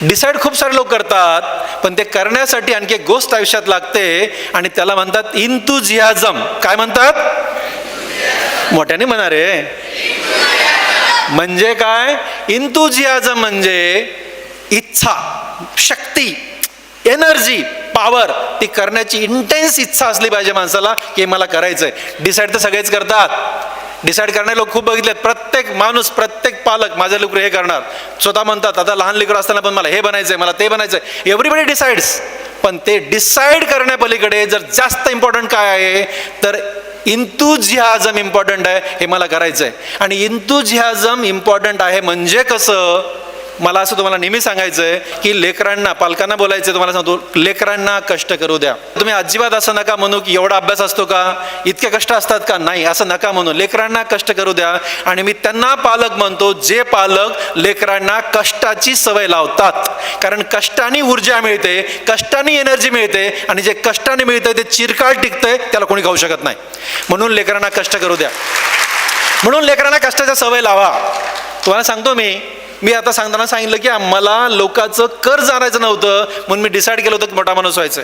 Decide खूप सारे लोक करतात, पण ते करण्यासाठी आणखी एक गोष्ट आयुष्यात लागते आणि त्याला म्हणतात इंतुझियाझम. काय म्हणतात? मोठ्याने म्हणा रे. म्हणजे काय? इंतुझियाझम म्हणजे इच्छा, शक्ती, एनर्जी, पॉवर. ती करण्याची इंटेन्स इच्छा असली पाहिजे माणसाला की मला करायचंय. डिसाईड तर सगळेच करतात. डिसाईड करणारे लोक खूप बघितलेत. प्रत्येक माणूस, प्रत्येक पालक माझं लेकरू हे करणार स्वतः म्हणतात. आता लहान लेकरू असताना पण मला हे बनायचंय, मला ते बनायचंय. Everybody decides. पण ते डिसाईड करण्यापलीकडे जर जास्त इम्पॉर्टंट काय आहे तर इंतुझियाझम इम्पॉर्टंट आहे. हे मला करायचंय. आणि इंतुझियाझम इम्पॉर्टंट आहे म्हणजे कसं? मला असं तुम्हाला नेहमी सांगायचंय की लेकरांना, पालकांना बोलायचं, तुम्हाला सांगतो, लेकरांना कष्ट करू द्या. तुम्ही अजिबात असं नका म्हणू की एवढा अभ्यास असतो का, इतके कष्ट असतात का. नाही, असं नका म्हणू. लेकरांना कष्ट करू द्या. आणि मी त्यांना पालक म्हणतो जे पालक लेकरांना कष्टाची सवय लावतात. कारण कष्टाने ऊर्जा मिळते, कष्टाने एनर्जी मिळते, आणि जे कष्टाने मिळते ते चिरकाळ टिकतंय, त्याला कोणी खाऊ शकत नाही. म्हणून लेकरांना कष्ट करू द्या. म्हणून लेकरांना कष्टाची सवय लावा. तुम्हाला सांगतो मी आता सांगताना सांगितलं की मला लोकांचं कर्ज आणायचं नव्हतं, म्हणून मी डिसाईड केलं होतं की मोठा माणूस व्हायचंय.